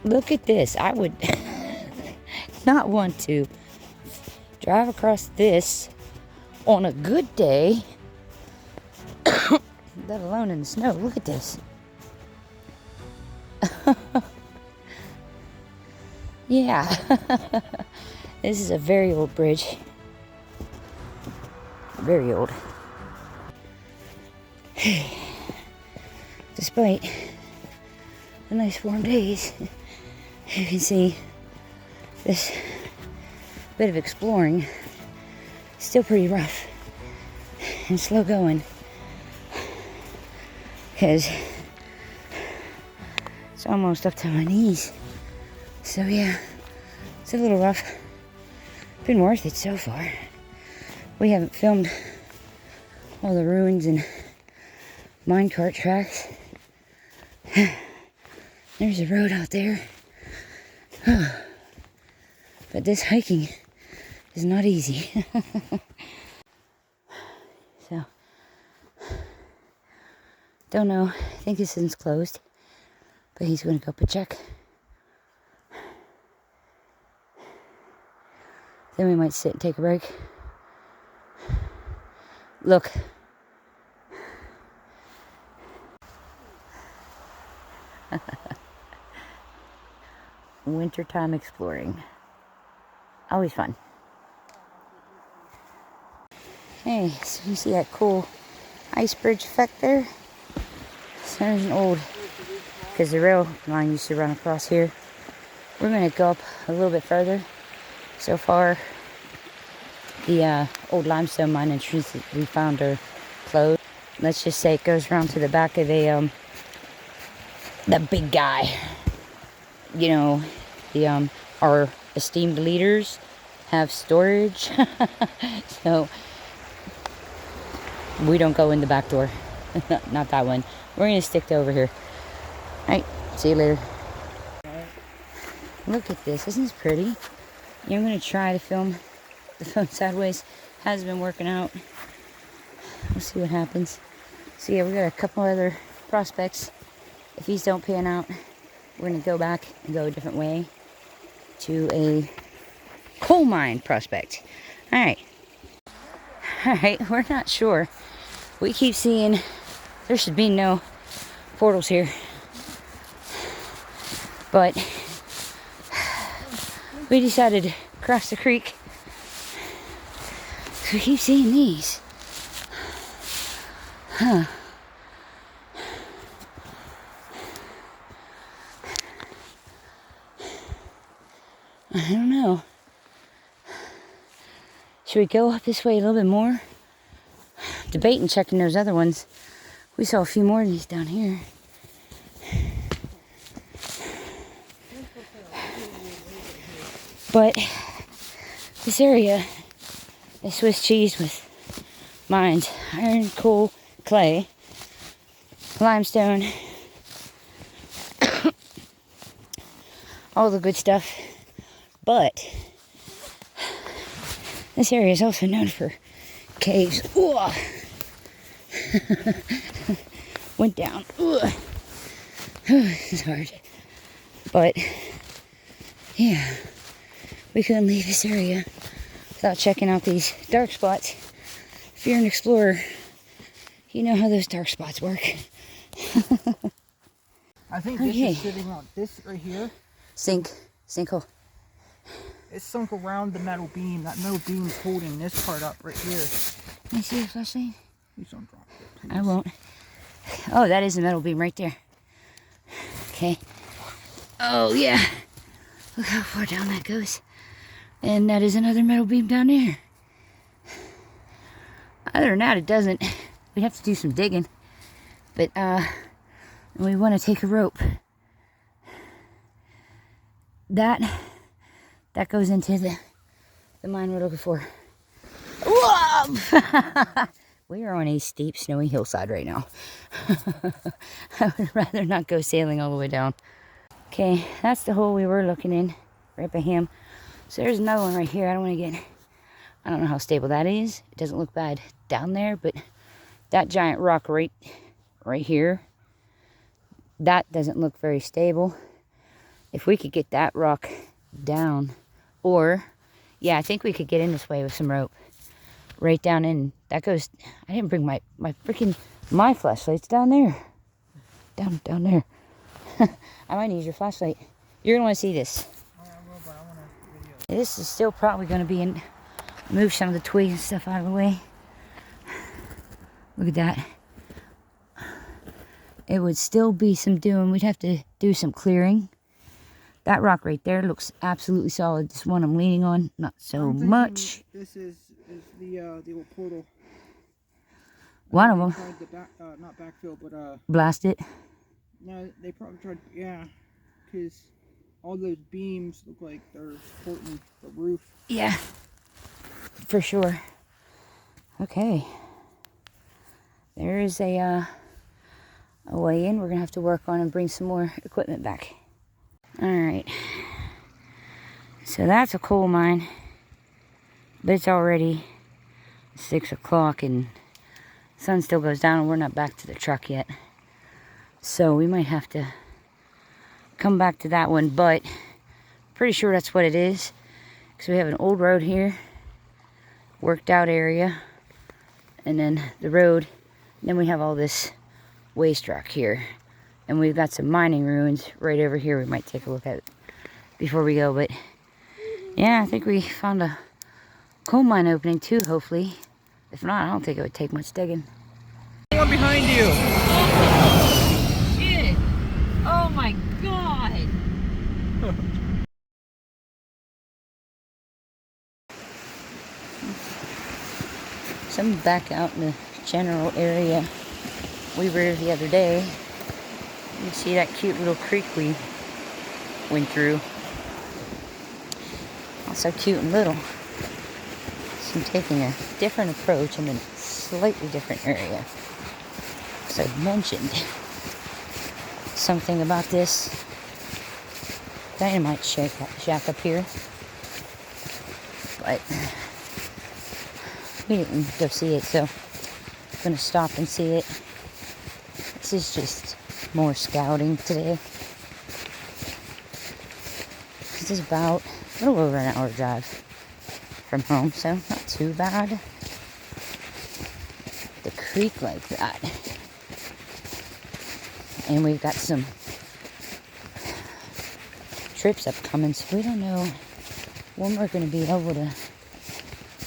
Look at this. I would not want to drive across this on a good day, let alone in the snow. Look at this. Yeah. This is a very old bridge. Very old. Despite the nice warm days, you can see this bit of exploring is still pretty rough and slow going, because it's almost up to my knees. So yeah, it's a little rough. Been worth it so far. We haven't filmed all the ruins and minecart tracks. There's a road out there. But this hiking is not easy. So, don't know. I think this one's closed. But he's going to go up and check. Then we might sit and take a break. Look. Wintertime exploring. Always fun. Hey, so you see that cool ice bridge effect there? So there's an old, because the rail line used to run across here. We're going to go up a little bit further. So far, the old limestone mine entries that we found are closed. Let's just say it goes around to the back of a that big guy. You know, the our esteemed leaders have storage. So we don't go in the back door. Not that one. We're gonna stick to over here. Alright, see you later. Look at this, isn't this pretty? Yeah, I'm gonna try to film the phone sideways. Has been working out. We'll see what happens. So yeah, we got a couple other prospects. If these don't pan out, we're gonna go back and go a different way to a coal mine prospect. Alright, we're not sure. We keep seeing there should be no portals here, but we decided to cross the creek. So we keep seeing these. Huh. I don't know. Should we go up this way a little bit more? Debating checking those other ones. We saw a few more of these down here. But this area is Swiss cheese with mines. Iron, coal, clay, limestone. All the good stuff. But this area is also known for caves. Went down. It's hard. But yeah, we couldn't leave this area without checking out these dark spots. If you're an explorer, you know how those dark spots work. I think this is sitting on this right here. Sinkhole. It's sunk around the metal beam. That metal beam's holding this part up right here. Can you see the flashlight? Please don't drop it, please. I won't. Oh, that is a metal beam right there. Okay. Oh, yeah. Look how far down that goes. And that is another metal beam down there. Other than that, it doesn't. We'd have to do some digging. But, we want to take a rope. That goes into the mine we're looking for. Whoa! We are on a steep, snowy hillside right now. I would rather not go sailing all the way down. Okay, that's the hole we were looking in, right by him. So there's another one right here. I don't know how stable that is. It doesn't look bad down there, but that giant rock right here, that doesn't look very stable. if we could get that rock down, or yeah, I think we could get in this way with some rope right down in. That goes. I didn't bring my freaking my flashlight's down there. Down there. I might use your flashlight. You're gonna want to see this. I will, but I want to video. This is still probably gonna be in. Move some of the twigs and stuff out of the way. Look at that. It would still be some doing. We'd have to do some clearing. That rock right there looks absolutely solid. This one I'm leaning on, not so much. This is the old portal. One of them. Tried to not backfill, but blast it. No, they probably tried. Yeah, because all those beams look like they're supporting the roof. Yeah, for sure. Okay. There is a way in. We're gonna have to work on and bring some more equipment back. All right. So that's a coal mine, but it's already 6 o'clock and the sun still goes down and we're not back to the truck yet. So we might have to come back to that one, but pretty sure that's what it is. Because we have an old road here, worked out area, and then the road, and then we have all this waste rock here. And we've got some mining ruins right over here we might take a look at before we go. But yeah, I think we found a coal mine opening too, hopefully. If not, I don't think it would take much digging. One behind you. Oh, shit. Oh my God. Some back out in the general area we were the other day. You see that cute little creek we went through. Also cute and little. So I'm taking a different approach in a slightly different area. So I mentioned something about this dynamite shack up here. But we didn't go see it, so I'm gonna stop and see it. This is just more scouting today. This is about a little over an hour drive from home, so not too bad. The creek like that. And we've got some trips upcoming, so we don't know when we're going to be able to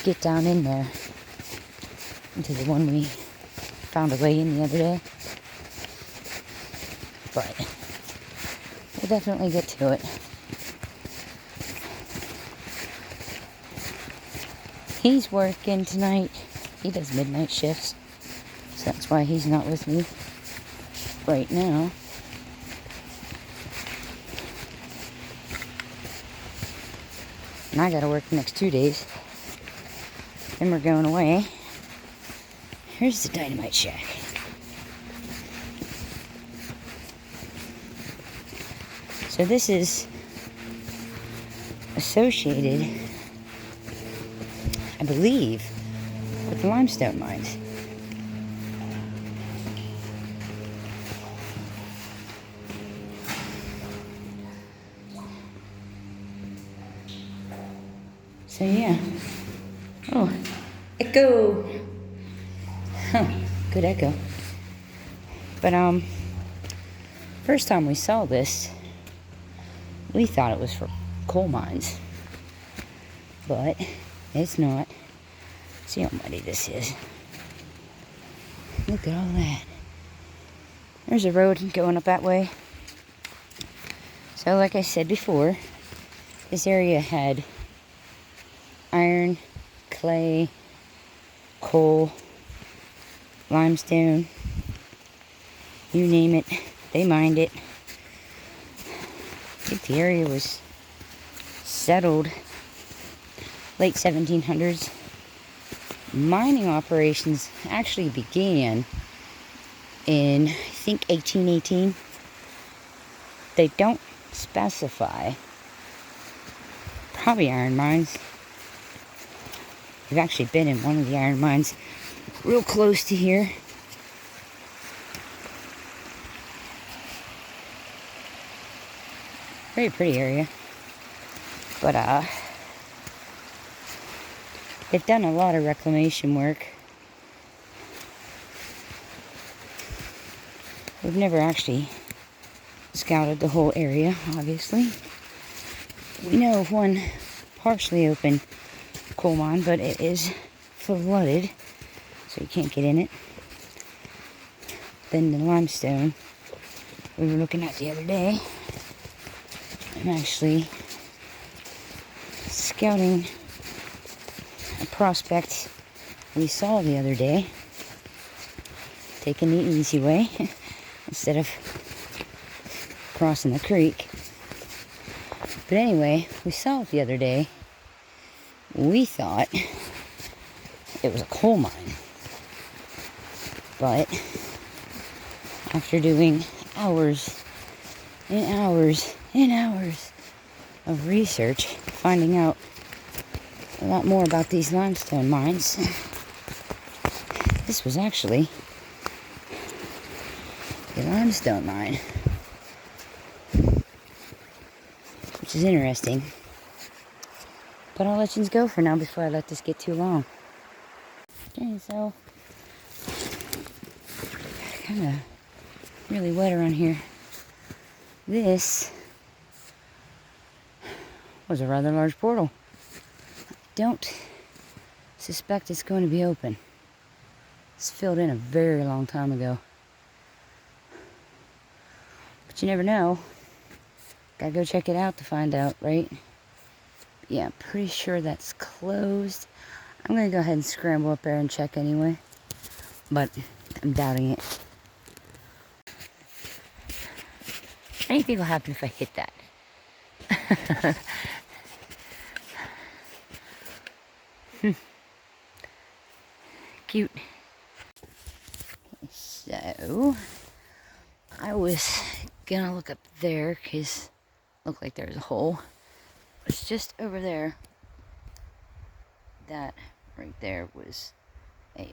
get down in there into the one we found a way in the other day. But we'll definitely get to it. He's working tonight. He does midnight shifts, so that's why he's not with me right now. And I gotta work the next 2 days. Then we're going away. Here's the dynamite shack. So this is associated, I believe, with the limestone mines. So yeah. Oh, echo. Huh, good echo. But first time we saw this, we thought it was for coal mines. But it's not. See how muddy this is. Look at all that. There's a road going up that way. So like I said before, this area had iron, clay, coal, limestone, you name it, they mined it. I think the area was settled late 1700s. Mining operations actually began in, I think, 1818. They don't specify. Probably iron mines. We've actually been in one of the iron mines real close to here. Very pretty area. But they've done a lot of reclamation work. We've never actually scouted the whole area, obviously. We know of one partially open coal mine, but it is flooded, so you can't get in it. Then the limestone we were looking at the other day. I'm actually scouting a prospect we saw the other day, taking the easy way instead of crossing the creek. But anyway, we saw it the other day. We thought it was a coal mine, but after doing hours and hours and hours of research, finding out a lot more about these limestone mines, this was actually a limestone mine, which is interesting. But I'll let you go for now before I let this get too long. Okay, so kind of really wet around here. This was a rather large portal. I don't suspect it's going to be open. It's filled in a very long time ago. But you never know. Gotta go check it out to find out, right? Yeah, I'm pretty sure that's closed. I'm gonna go ahead and scramble up there and check anyway. But I'm doubting it. What do you think will happen if I hit that? Cute. So, I was gonna look up there because it looked like there was a hole. It's just over there. That right there was a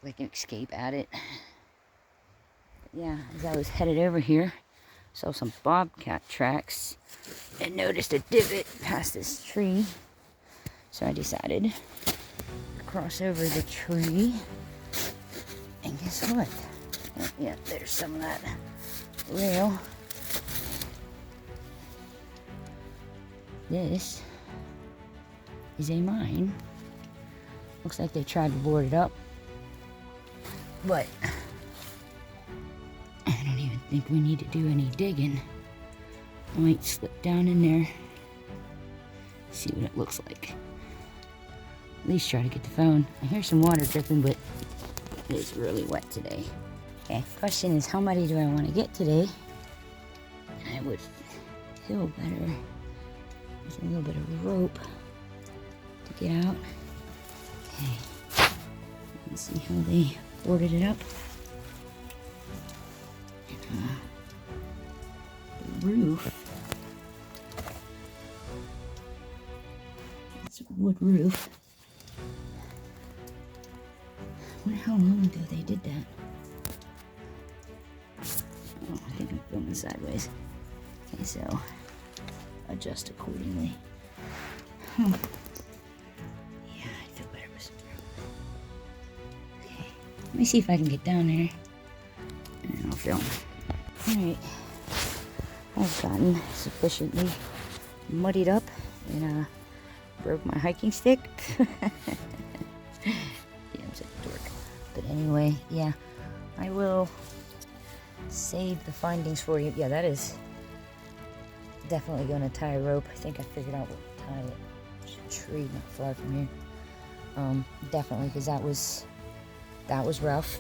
like an escape at it. Yeah, as I was headed over here, saw some bobcat tracks and noticed a divot past this tree. So I decided to cross over the tree. And guess what? Yeah, there's some of that rail. This is a mine. Looks like they tried to board it up, but I don't even think we need to do any digging. I might slip down in there, see what it looks like. At least try to get the phone. I hear some water dripping, but it is really wet today. Okay, question is, how muddy do I want to get today? I would feel better with a little bit of rope to get out. Okay, let's see how they boarded it up. The roof. It's a wood roof. I wonder how long ago they did that. Oh, I think I'm filming sideways. Okay, so adjust accordingly. Yeah, I'd feel better with some rope. Okay, let me see if I can get down there, and then I'll film. Alright, I've gotten sufficiently muddied up and broke my hiking stick. Yeah, I'm such a dork. But anyway, yeah, I will save the findings for you. Yeah, that is definitely going to tie a rope. I think I figured out what to tie it. There's a tree not far from here. Definitely, because that was rough.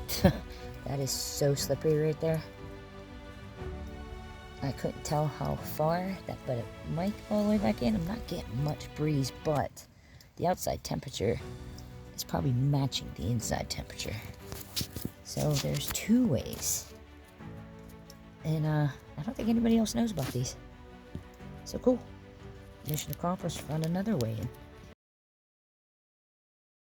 That is so slippery right there. I couldn't tell how far that, but it might go all the way back in. I'm not getting much breeze, but the outside temperature is probably matching the inside temperature. So there's two ways. And I don't think anybody else knows about these. So cool. Mission accomplished. Found another way in.